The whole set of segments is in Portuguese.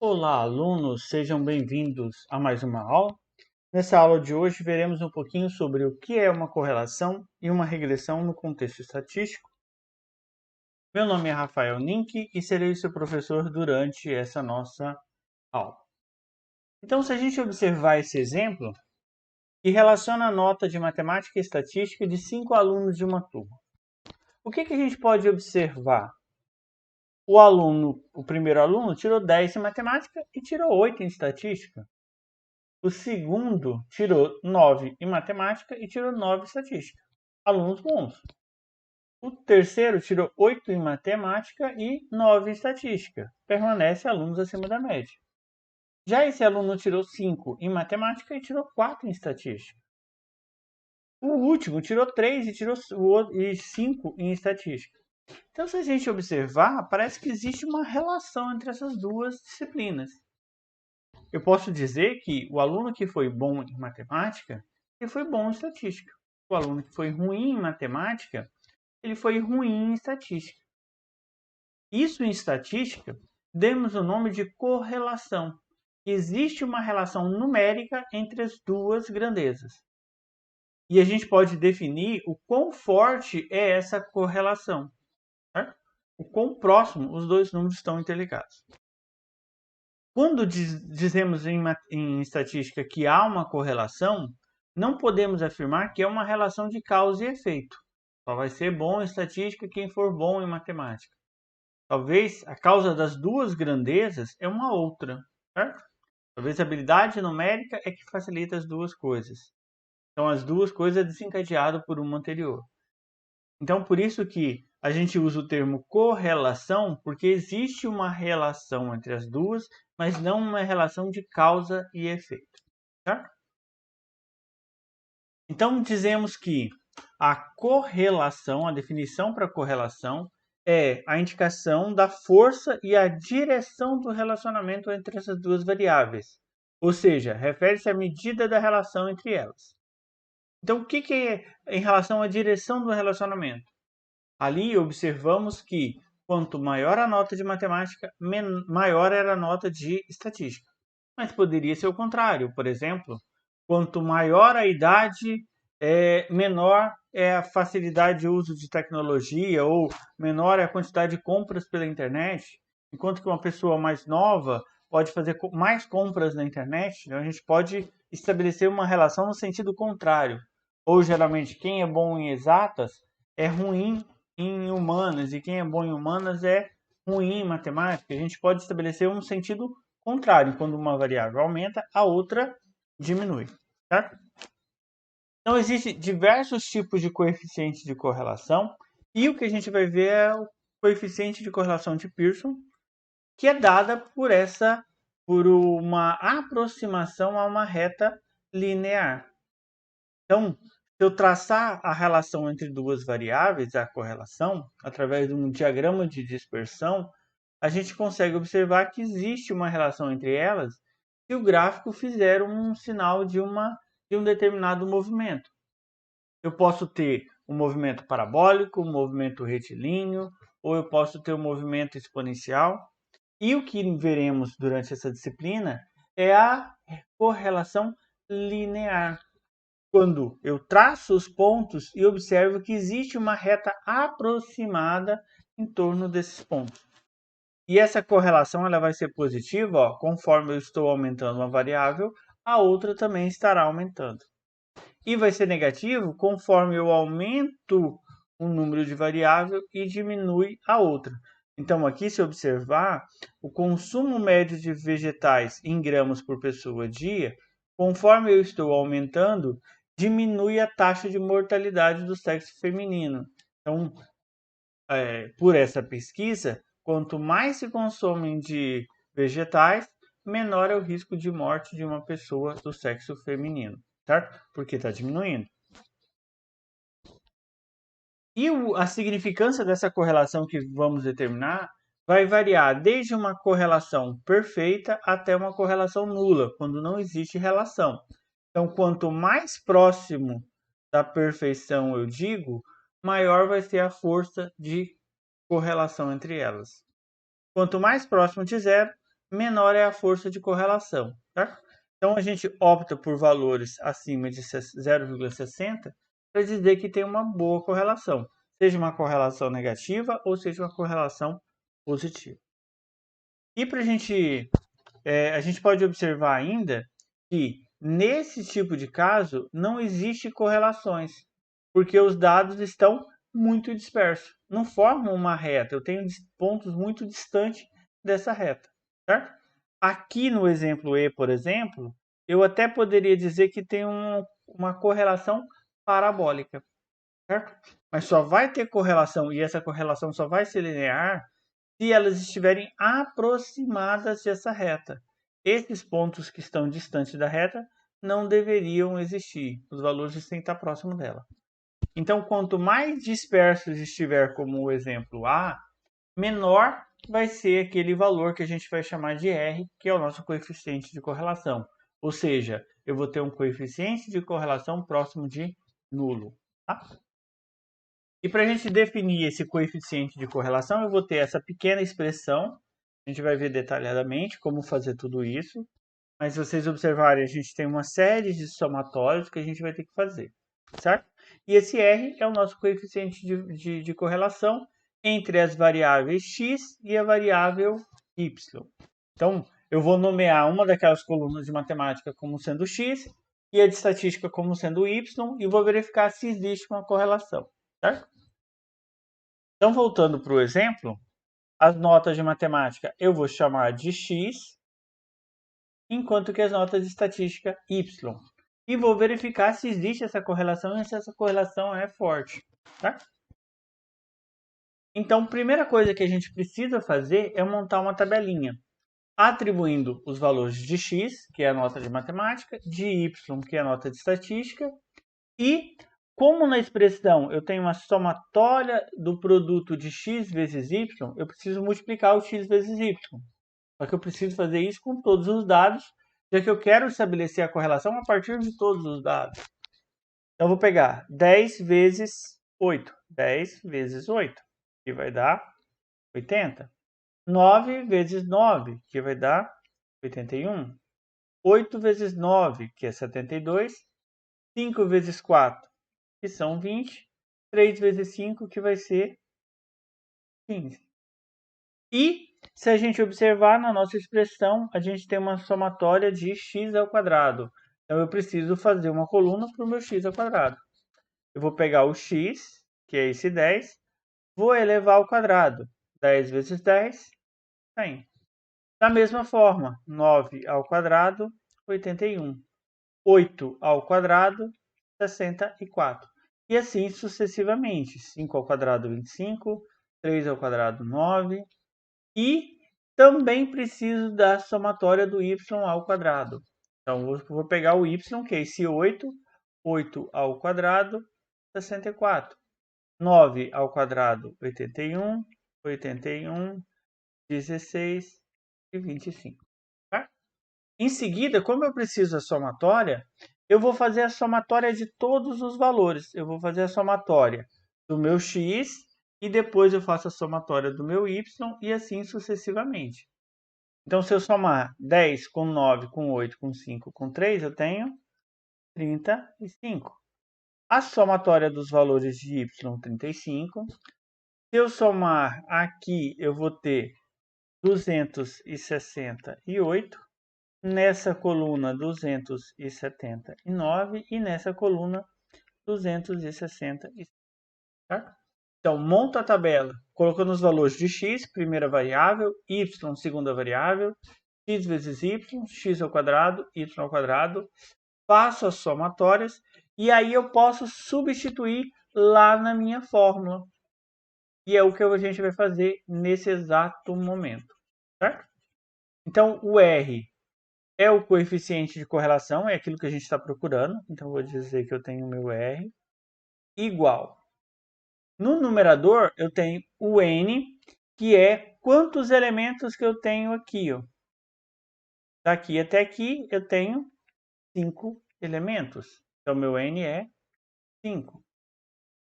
Olá, alunos, sejam bem-vindos a mais uma aula. Nessa aula de hoje, veremos um pouquinho sobre o que é uma correlação e uma regressão no contexto estatístico. Meu nome é Rafael Nink e serei seu professor durante essa nossa aula. Então, se a gente observar esse exemplo, que relaciona a nota de matemática e estatística de 5 alunos de uma turma. O que a gente pode observar? O primeiro aluno tirou 10 em matemática e tirou 8 em estatística. O segundo tirou 9 em matemática e tirou 9 em estatística. Alunos bons. O terceiro tirou 8 em matemática e 9 em estatística. Permanece alunos acima da média. Já esse aluno tirou 5 em matemática e tirou 4 em estatística. O último tirou 3 e tirou 5 em estatística. Então, se a gente observar, parece que existe uma relação entre essas duas disciplinas. Eu posso dizer que o aluno que foi bom em matemática, ele foi bom em estatística. O aluno que foi ruim em matemática, ele foi ruim em estatística. Isso em estatística, demos o nome de correlação. Existe uma relação numérica entre as duas grandezas. E a gente pode definir o quão forte é essa correlação. Certo? O quão próximo os dois números estão interligados. Quando dizemos em estatística que há uma correlação, não podemos afirmar que é uma relação de causa e efeito. Só vai ser bom em estatística quem for bom em matemática. Talvez a causa das duas grandezas é uma outra, certo? Talvez a habilidade numérica é que facilita as duas coisas. Então, as duas coisas é desencadeado por uma anterior. Então, por isso que a gente usa o termo correlação, porque existe uma relação entre as duas, mas não uma relação de causa e efeito. Certo? Então, dizemos que a correlação, a definição para correlação, é a indicação da força e a direção do relacionamento entre essas duas variáveis. Ou seja, refere-se à medida da relação entre elas. Então, o que é em relação à direção do relacionamento? Ali observamos que quanto maior a nota de matemática, maior era a nota de estatística. Mas poderia ser o contrário. Por exemplo, quanto maior a idade, menor é a facilidade de uso de tecnologia ou menor é a quantidade de compras pela internet. Enquanto que uma pessoa mais nova pode fazer mais compras na internet, então a gente pode estabelecer uma relação no sentido contrário. Ou geralmente quem é bom em exatas é ruim em humanas e quem é bom em humanas é ruim em matemática. A gente pode estabelecer um sentido contrário. Quando uma variável aumenta, a outra diminui. Certo? Então, existem diversos tipos de coeficientes de correlação. E o que a gente vai ver é o coeficiente de correlação de Pearson, que é dada por uma aproximação a uma reta linear. Então, se eu traçar a relação entre duas variáveis, a correlação, através de um diagrama de dispersão, a gente consegue observar que existe uma relação entre elas se o gráfico fizer um sinal de um determinado movimento. Eu posso ter um movimento parabólico, um movimento retilíneo, ou eu posso ter um movimento exponencial. E o que veremos durante essa disciplina é a correlação linear. Quando eu traço os pontos e observo que existe uma reta aproximada em torno desses pontos. E essa correlação ela vai ser positiva, conforme eu estou aumentando uma variável, a outra também estará aumentando. E vai ser negativo conforme eu aumento um número de variável e diminui a outra. Então, aqui, se observar, o consumo médio de vegetais em gramas por pessoa dia, conforme eu estou aumentando, diminui a taxa de mortalidade do sexo feminino. Então, por essa pesquisa, quanto mais se consomem de vegetais, menor é o risco de morte de uma pessoa do sexo feminino, certo? Porque está diminuindo. E a significância dessa correlação que vamos determinar vai variar desde uma correlação perfeita até uma correlação nula, quando não existe relação. Então, quanto mais próximo da perfeição eu digo, maior vai ser a força de correlação entre elas. Quanto mais próximo de zero, menor é a força de correlação, certo? Então, a gente opta por valores acima de 0,60 para dizer que tem uma boa correlação, seja uma correlação negativa ou seja uma correlação positiva. E para a gente pode observar ainda que nesse tipo de caso não existe correlações, porque os dados estão muito dispersos, não formam uma reta, eu tenho pontos muito distantes dessa reta, certo? Aqui no exemplo E, por exemplo, eu até poderia dizer que tem uma correlação parabólica, certo? Mas só vai ter correlação, e essa correlação só vai ser linear se elas estiverem aproximadas dessa reta. Esses pontos que estão distantes da reta não deveriam existir, os valores têm que estar próximos dela. Então, quanto mais dispersos estiver, como o exemplo A, menor vai ser aquele valor que a gente vai chamar de R, que é o nosso coeficiente de correlação. Ou seja, eu vou ter um coeficiente de correlação próximo de nulo. Tá? E para a gente definir esse coeficiente de correlação, eu vou ter essa pequena expressão. A gente vai ver detalhadamente como fazer tudo isso. Mas se vocês observarem, a gente tem uma série de somatórios que a gente vai ter que fazer, certo? E esse R é o nosso coeficiente de correlação entre as variáveis x e a variável y. Então, eu vou nomear uma daquelas colunas de matemática como sendo x e a de estatística como sendo y e vou verificar se existe uma correlação, certo? Então, voltando para o exemplo, as notas de matemática eu vou chamar de x, enquanto que as notas de estatística y. E vou verificar se existe essa correlação e se essa correlação é forte. Tá? Então, a primeira coisa que a gente precisa fazer é montar uma tabelinha, atribuindo os valores de x, que é a nota de matemática, de y, que é a nota de estatística, e como na expressão eu tenho uma somatória do produto de x vezes y, eu preciso multiplicar o x vezes y. Só que eu preciso fazer isso com todos os dados, já que eu quero estabelecer a correlação a partir de todos os dados. Então, eu vou pegar 10 vezes 8. 10 vezes 8, que vai dar 80. 9 vezes 9, que vai dar 81. 8 vezes 9, que é 72. 5 vezes 4, que são 20. 3 vezes 5, que vai ser 15. E, se a gente observar na nossa expressão, a gente tem uma somatória de x ao quadrado. Então, eu preciso fazer uma coluna para o meu x ao quadrado. Eu vou pegar o x, que é esse 10, vou elevar ao quadrado. 10 vezes 10, 100. Da mesma forma, 9 ao quadrado, 81. 8 ao quadrado, 64. E assim sucessivamente. 5 ao quadrado, 25. 3 ao quadrado, 9. E também preciso da somatória do y ao quadrado. Então, vou pegar o y, que é esse 8. 8 ao quadrado, 64. 9 ao quadrado, 81. 81, 16 e 25. Tá? Em seguida, como eu preciso da somatória, eu vou fazer a somatória de todos os valores. Eu vou fazer a somatória do meu x e depois eu faço a somatória do meu y e assim sucessivamente. Então, se eu somar 10 com 9, com 8, com 5, com 3, eu tenho 35. A somatória dos valores de y, 35. Se eu somar aqui, eu vou ter 268. Nessa coluna, 279. E nessa coluna, 260. Tá? Então, monta a tabela, colocando os valores de x, primeira variável, y, segunda variável, x vezes y, x ao quadrado, y ao quadrado. Faço as somatórias e aí eu posso substituir lá na minha fórmula. E é o que a gente vai fazer nesse exato momento. Certo? Então, o R é o coeficiente de correlação, é aquilo que a gente está procurando. Então, eu vou dizer que eu tenho o meu R igual. No numerador, eu tenho o N, que é quantos elementos que eu tenho aqui. Ó. Daqui até aqui, eu tenho 5 elementos. Então, meu N é 5.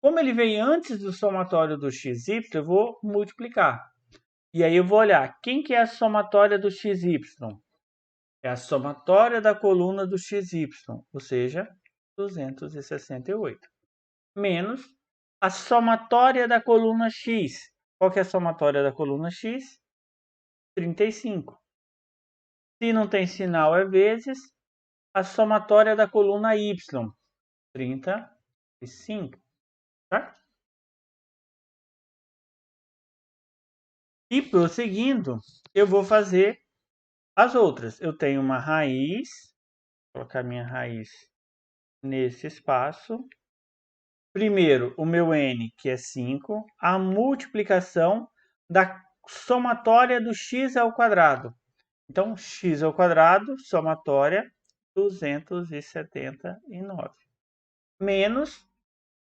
Como ele veio antes do somatório do xy, eu vou multiplicar. E aí eu vou olhar, quem que é a somatória do XY? É a somatória da coluna do XY, ou seja, 268. Menos a somatória da coluna X. Qual que é a somatória da coluna X? 35. Se não tem sinal, é vezes a somatória da coluna Y. 35. Tá? E prosseguindo, eu vou fazer as outras. Eu tenho uma raiz, vou colocar minha raiz nesse espaço. Primeiro, o meu n, que é 5, a multiplicação da somatória do x ao quadrado. Então, x ao quadrado, somatória, 279. Menos,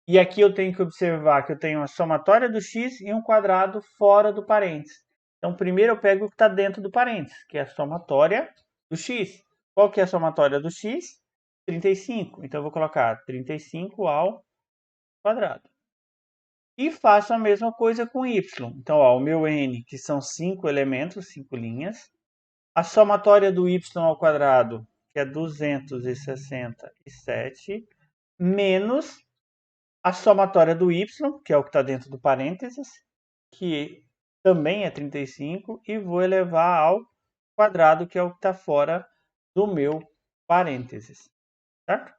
e aqui eu tenho que observar que eu tenho a somatória do x e um quadrado fora do parênteses. Então, primeiro eu pego o que está dentro do parênteses, que é a somatória do x. Qual que é a somatória do x? 35. Então, eu vou colocar 35 ao quadrado. E faço a mesma coisa com y. Então, ó, o meu n, que são 5 elementos, 5 linhas. A somatória do y ao quadrado, que é 267, menos a somatória do y, que é o que está dentro do parênteses, que também é 35, e vou elevar ao quadrado, que é o que está fora do meu parênteses. Certo?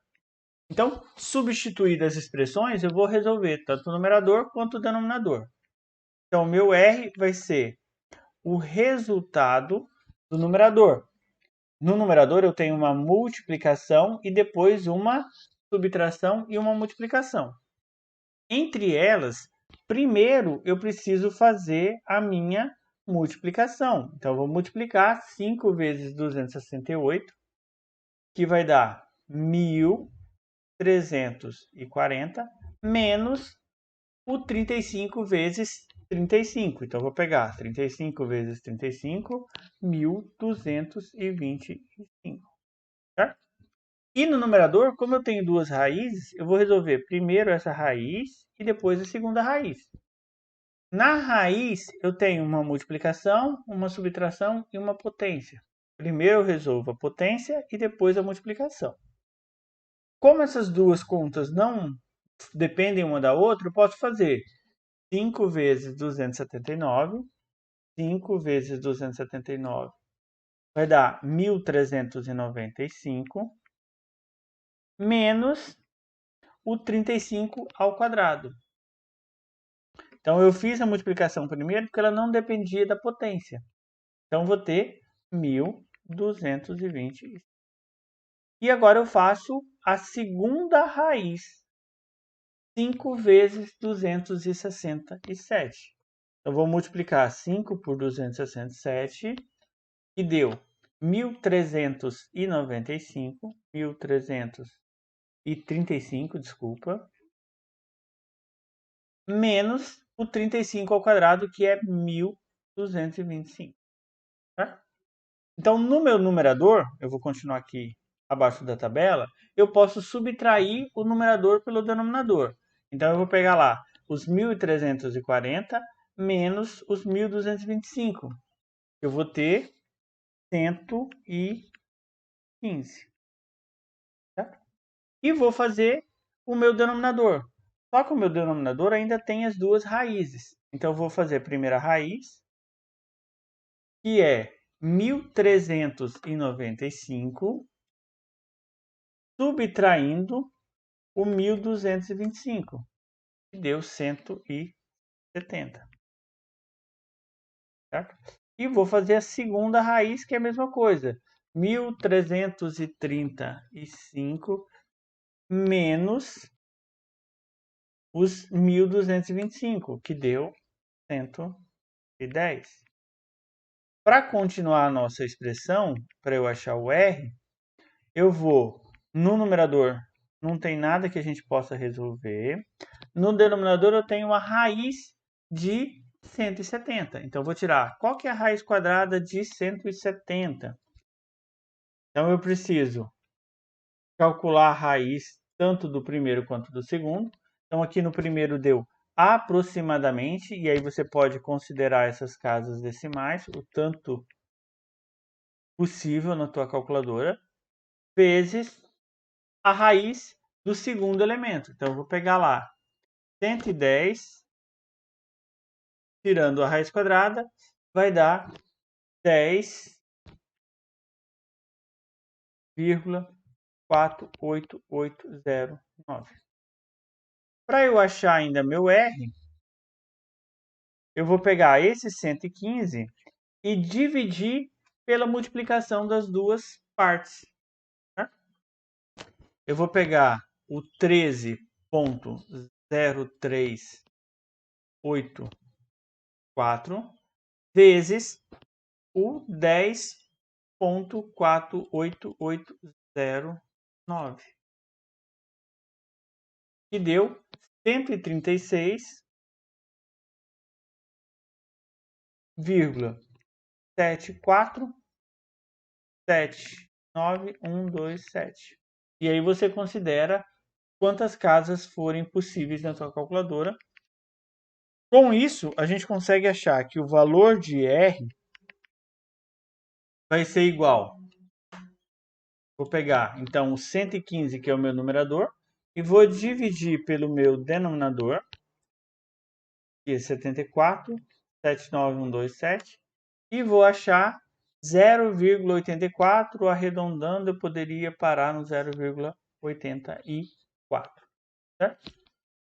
Então, substituídas as expressões, eu vou resolver tanto o numerador quanto o denominador. Então, o meu R vai ser o resultado do numerador. No numerador, eu tenho uma multiplicação e depois uma subtração e uma multiplicação. Entre elas, primeiro eu preciso fazer a minha multiplicação. Então, eu vou multiplicar 5 vezes 268, que vai dar 1.340, menos o 35 vezes 35. Então, eu vou pegar 35 vezes 35, 1.225. Certo? E no numerador, como eu tenho duas raízes, eu vou resolver primeiro essa raiz e depois a segunda raiz. Na raiz, eu tenho uma multiplicação, uma subtração e uma potência. Primeiro eu resolvo a potência e depois a multiplicação. Como essas duas contas não dependem uma da outra, eu posso fazer 5 vezes 279. 5 vezes 279 vai dar 1.395, menos o 35 ao quadrado. Então, eu fiz a multiplicação primeiro porque ela não dependia da potência. Então, vou ter 1.220. E agora eu faço a segunda raiz. 5 vezes 267. Eu vou multiplicar 5 por 267 e deu 1.395. 1.335, desculpa. Menos o 35 ao quadrado, que é 1.225. Tá? Então, no meu numerador, eu vou continuar aqui abaixo da tabela, eu posso subtrair o numerador pelo denominador. Então, eu vou pegar lá os 1.340 menos os 1.225. Eu vou ter 115. Tá? E vou fazer o meu denominador. Só que o meu denominador ainda tem as duas raízes. Então, eu vou fazer a primeira raiz, que é 1.395, subtraindo o 1.225, que deu 170. Certo? E vou fazer a segunda raiz, que é a mesma coisa. 1.335 menos os 1.225, que deu 110. Para continuar a nossa expressão, para eu achar o R, eu vou no numerador, não tem nada que a gente possa resolver. No denominador eu tenho a raiz de 170. Então eu vou tirar, qual que é a raiz quadrada de 170? Então eu preciso calcular a raiz tanto do primeiro quanto do segundo. Então aqui no primeiro deu aproximadamente, e aí você pode considerar essas casas decimais, o tanto possível na tua calculadora, vezes a raiz do segundo elemento. Então, eu vou pegar lá 110, tirando a raiz quadrada, vai dar 10,48809. Para eu achar ainda meu R, eu vou pegar esse 115 e dividir pela multiplicação das duas partes. Tá? Eu vou pegar o 13,0384 vezes o 10,48809, que deu 136,7479127. E aí você considera quantas casas forem possíveis na sua calculadora. Com isso, a gente consegue achar que o valor de R vai ser igual. Vou pegar, então, o 115, que é o meu numerador, e vou dividir pelo meu denominador, que é 74,79127, e vou achar 0,84, arredondando, eu poderia parar no 0,84. Certo?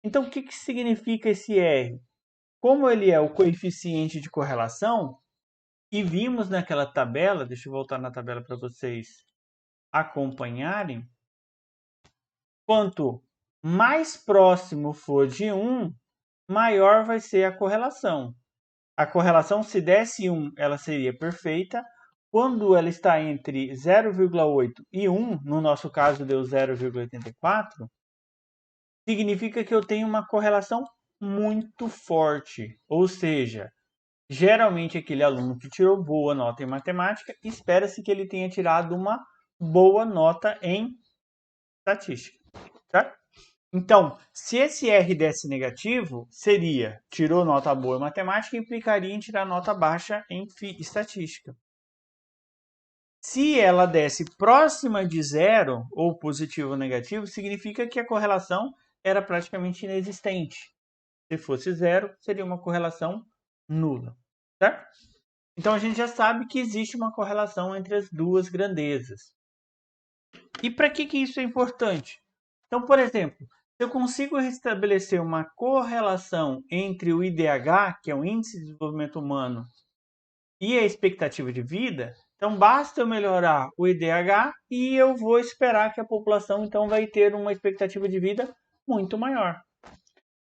Então, o que significa esse R? Como ele é o coeficiente de correlação, e vimos naquela tabela, deixa eu voltar na tabela para vocês acompanharem, quanto mais próximo for de 1, maior vai ser a correlação. A correlação, se desse 1, ela seria perfeita. Quando ela está entre 0,8 e 1, no nosso caso deu 0,84, significa que eu tenho uma correlação muito forte. Ou seja, geralmente aquele aluno que tirou boa nota em matemática, espera-se que ele tenha tirado uma boa nota em estatística. Certo? Então, se esse R desse negativo, seria, tirou nota boa em matemática, implicaria em tirar nota baixa em estatística. Se ela desse próxima de zero, ou positivo ou negativo, significa que a correlação era praticamente inexistente. Se fosse zero, seria uma correlação nula. Certo? Então, a gente já sabe que existe uma correlação entre as duas grandezas. E para que isso é importante? Então, por exemplo, se eu consigo restabelecer uma correlação entre o IDH, que é o Índice de Desenvolvimento Humano, e a expectativa de vida, então basta eu melhorar o IDH e eu vou esperar que a população então vai ter uma expectativa de vida muito maior.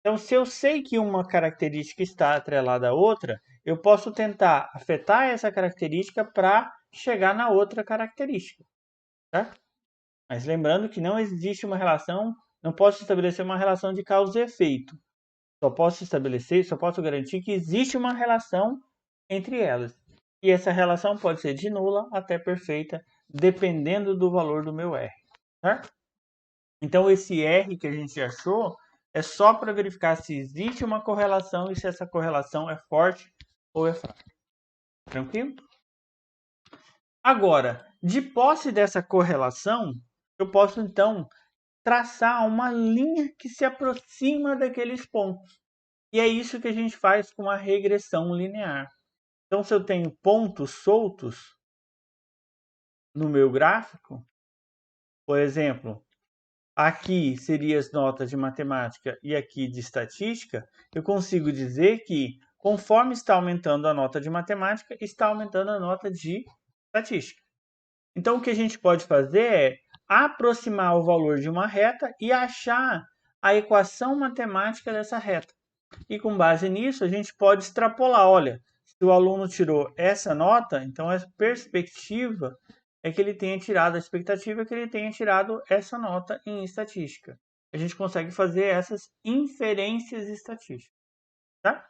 Então, se eu sei que uma característica está atrelada à outra, eu posso tentar afetar essa característica para chegar na outra característica. Certo? Mas lembrando que não existe uma relação, não posso estabelecer uma relação de causa e efeito. Só posso garantir que existe uma relação entre elas. E essa relação pode ser de nula até perfeita, dependendo do valor do meu R. Certo? Então, esse R que a gente achou é só para verificar se existe uma correlação e se essa correlação é forte ou é fraca. Tranquilo? Agora, de posse dessa correlação, eu posso então traçar uma linha que se aproxima daqueles pontos. E é isso que a gente faz com a regressão linear. Então, se eu tenho pontos soltos no meu gráfico, por exemplo, aqui seriam as notas de matemática e aqui de estatística, eu consigo dizer que conforme está aumentando a nota de matemática, está aumentando a nota de estatística. Então, o que a gente pode fazer é aproximar o valor de uma reta e achar a equação matemática dessa reta. E com base nisso, a gente pode extrapolar. Olha, se o aluno tirou essa nota, então a perspectiva é que ele tenha tirado, a expectativa é que ele tenha tirado essa nota em estatística. A gente consegue fazer essas inferências estatísticas. Tá?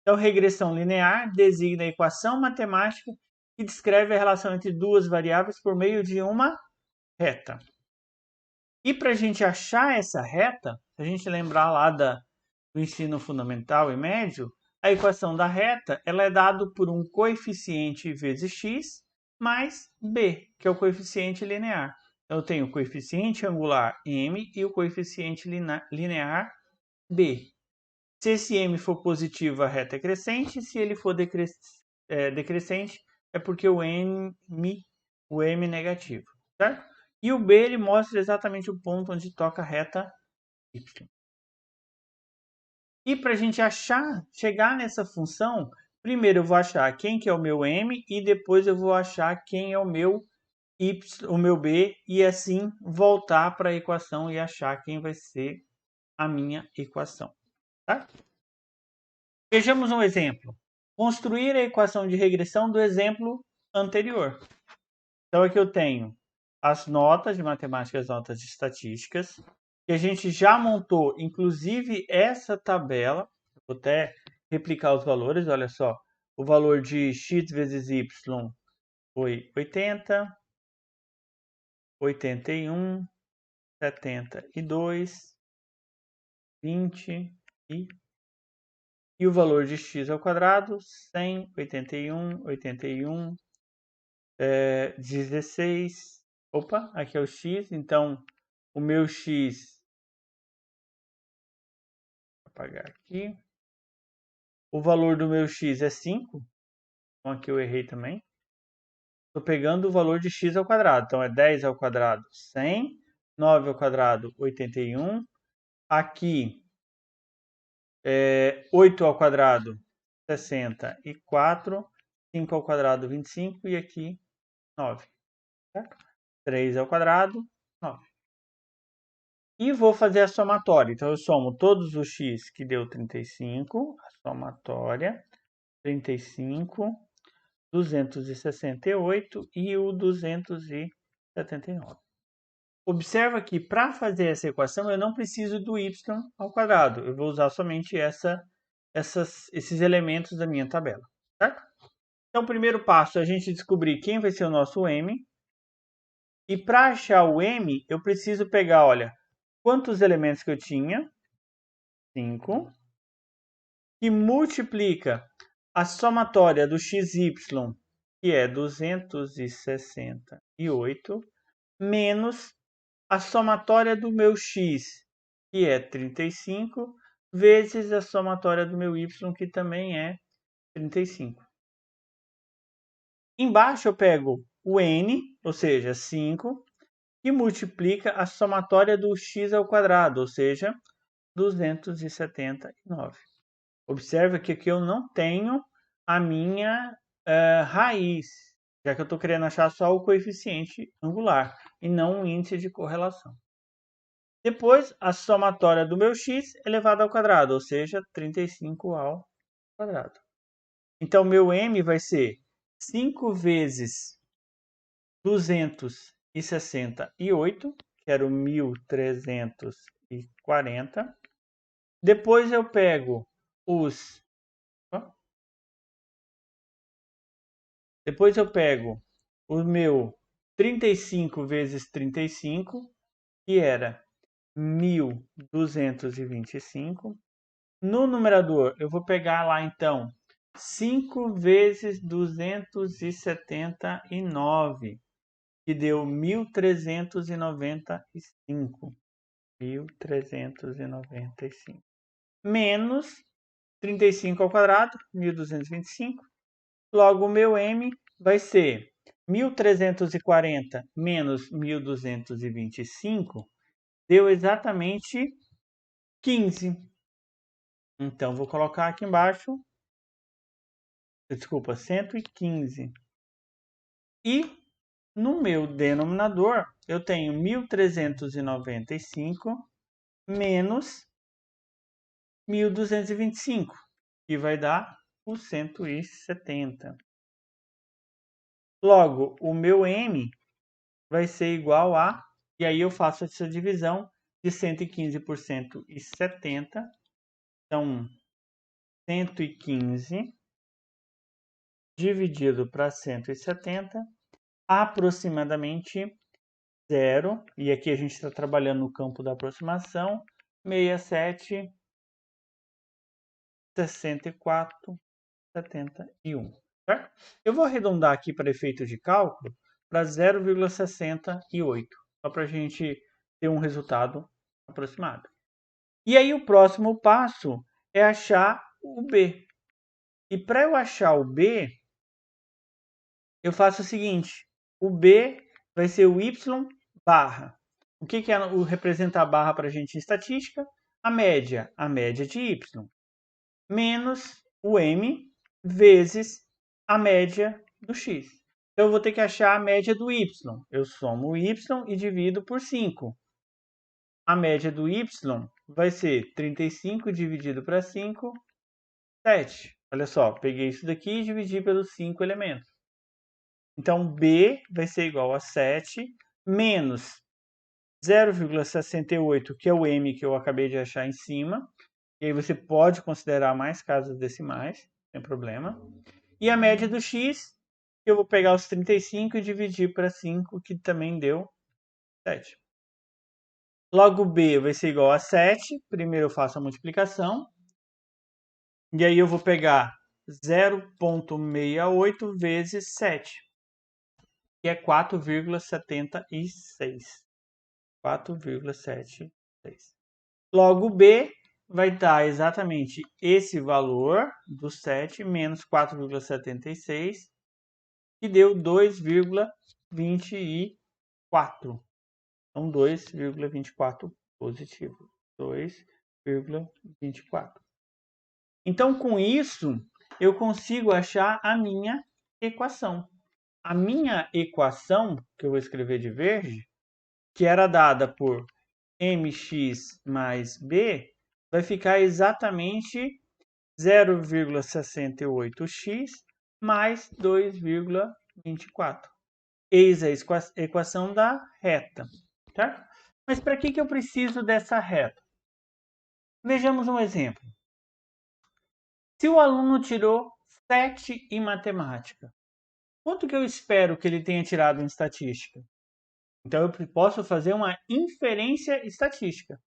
Então, regressão linear designa a equação matemática que descreve a relação entre duas variáveis por meio de uma reta. E para a gente achar essa reta, se a gente lembrar lá do ensino fundamental e médio, a equação da reta ela é dada por um coeficiente vezes x mais b, que é o coeficiente linear. Então, eu tenho o coeficiente angular m e o coeficiente linear b. Se esse m for positivo, a reta é crescente. Se ele for decrescente, é porque o m é negativo, certo? E o b ele mostra exatamente o ponto onde toca a reta y. E para a gente chegar nessa função, primeiro eu vou achar quem que é o meu m e depois eu vou achar quem é o meu y, o meu b, e assim voltar para a equação e achar quem vai ser a minha equação. Tá? Vejamos um exemplo. Construir a equação de regressão do exemplo anterior. Então aqui eu tenho as notas de matemática, as notas de estatísticas, que a gente já montou, inclusive essa tabela. Vou até replicar os valores, olha só. O valor de x vezes y foi 80, 81, 72, 20 e o valor de x ao quadrado, 100, 81, 16. Opa, aqui é o x, então o meu x, vou apagar aqui. O valor do meu x é 5, então aqui eu errei também. Estou pegando o valor de x ao quadrado, então é 10 ao quadrado, 100, 9 ao quadrado, 81. Aqui, 8 ao quadrado, 64, 5 ao quadrado, 25 e aqui 9. Certo? 3 ao quadrado, 9. E vou fazer a somatória. Então, eu somo todos os x que deu 35, a somatória, 35, 268 e o 279. Observa que para fazer essa equação eu não preciso do y ao quadrado. Eu vou usar somente esses elementos da minha tabela. Certo? Então, o primeiro passo é a gente descobrir quem vai ser o nosso m. E para achar o m, eu preciso pegar, olha, quantos elementos que eu tinha? 5. Que multiplica a somatória do xy, que é 268, menos a somatória do meu x, que é 35, vezes a somatória do meu y, que também é 35. Embaixo eu pego o n, ou seja, 5, que multiplica a somatória do x ao quadrado, ou seja, 279. Observe que aqui eu não tenho a minha raiz, já que eu estou querendo achar só o coeficiente angular e não o índice de correlação. Depois, a somatória do meu x elevado ao quadrado, ou seja, 35 ao quadrado. Então, meu m vai ser 5 vezes 268, que era o 1340. Depois eu pego o meu 35 vezes 35, que era 1225. No numerador, eu vou pegar lá então 5 vezes 279, que deu 1395. 1395. Menos 35 ao quadrado, 1225. Logo, o meu m vai ser 1340 menos 1225, deu exatamente 15. Então, vou colocar aqui embaixo, desculpa, 115. E no meu denominador, eu tenho 1395 menos 1225, que vai dar o 170. Logo, o meu m vai ser igual a, e aí eu faço essa divisão de 115 por 170, então 115 dividido para 170, aproximadamente 0, e aqui a gente está trabalhando no campo da aproximação, 67 0,6471, certo? Eu vou arredondar aqui para efeito de cálculo para 0,68, só para a gente ter um resultado aproximado. E aí o próximo passo é achar o B. E para eu achar o B, eu faço o seguinte, o B vai ser o Y barra. O que representa a barra para a gente em estatística? A média de Y, menos o M vezes a média do X. Então, eu vou ter que achar a média do Y. Eu somo o Y e divido por 5. A média do Y vai ser 35 dividido para 5, 7. Olha só, peguei isso daqui e dividi pelos 5 elementos. Então, B vai ser igual a 7 menos 0,68, que é o M que eu acabei de achar em cima. E aí você pode considerar mais casas decimais, sem problema. E a média do X, eu vou pegar os 35 e dividir para 5, que também deu 7. Logo B vai ser igual a 7. Primeiro eu faço a multiplicação. E aí eu vou pegar 0,68 vezes 7, que é 4,76. 4,76. Logo B vai dar exatamente esse valor do 7 menos 4,76, que deu 2,24. Então, 2,24 positivo. 2,24. Então, com isso, eu consigo achar a minha equação. A minha equação, que eu vou escrever de verde, que era dada por mx mais b, vai ficar exatamente 0,68x mais 2,24. Eis a equação da reta, certo? Mas para que eu preciso dessa reta? Vejamos um exemplo. Se o aluno tirou 7 em matemática, quanto que eu espero que ele tenha tirado em estatística? Então, eu posso fazer uma inferência estatística.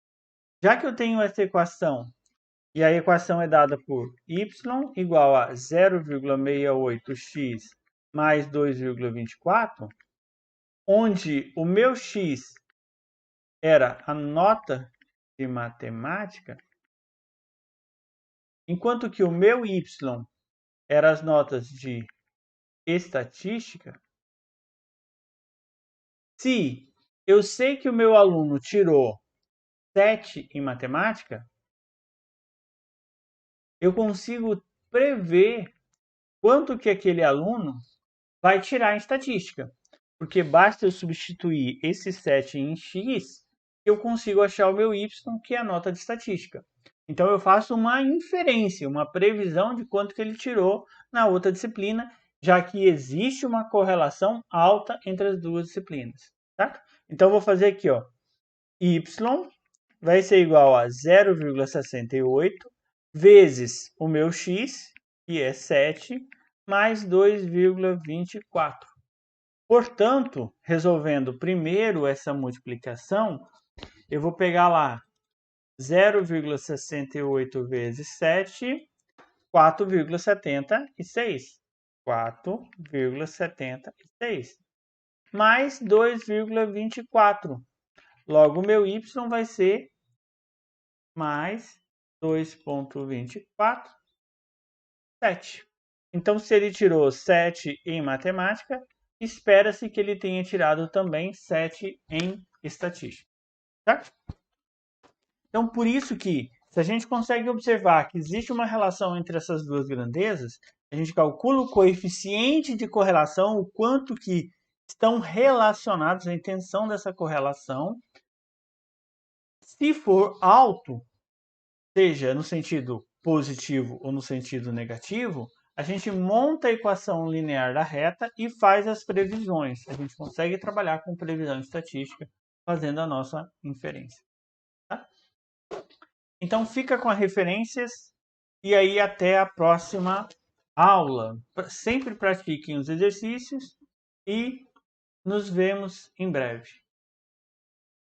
Já que eu tenho essa equação, e a equação é dada por y igual a 0,68x mais 2,24, onde o meu x era a nota de matemática, enquanto que o meu y era as notas de estatística, se eu sei que o meu aluno tirou 7 em matemática, eu consigo prever quanto que aquele aluno vai tirar em estatística. Porque basta eu substituir esse 7 em x, eu consigo achar o meu y, que é a nota de estatística. Então, eu faço uma inferência, uma previsão de quanto que ele tirou na outra disciplina, já que existe uma correlação alta entre as duas disciplinas. Tá? Então, eu vou fazer aqui, ó, y vai ser igual a 0,68 vezes o meu x, que é 7, mais 2,24. Portanto, resolvendo primeiro essa multiplicação, eu vou pegar lá 0,68 vezes 7, 4,76. 4,76. Mais 2,24. Logo, meu y vai ser mais 2,24, 7. Então, se ele tirou 7 em matemática, espera-se que ele tenha tirado também 7 em estatística. Certo? Então, por isso que, se a gente consegue observar que existe uma relação entre essas duas grandezas, a gente calcula o coeficiente de correlação, o quanto que estão relacionados, a intenção dessa correlação. Se for alto, seja no sentido positivo ou no sentido negativo, a gente monta a equação linear da reta e faz as previsões. A gente consegue trabalhar com previsão estatística fazendo a nossa inferência. Tá? Então, fica com as referências e aí até a próxima aula. Sempre pratiquem os exercícios e nos vemos em breve.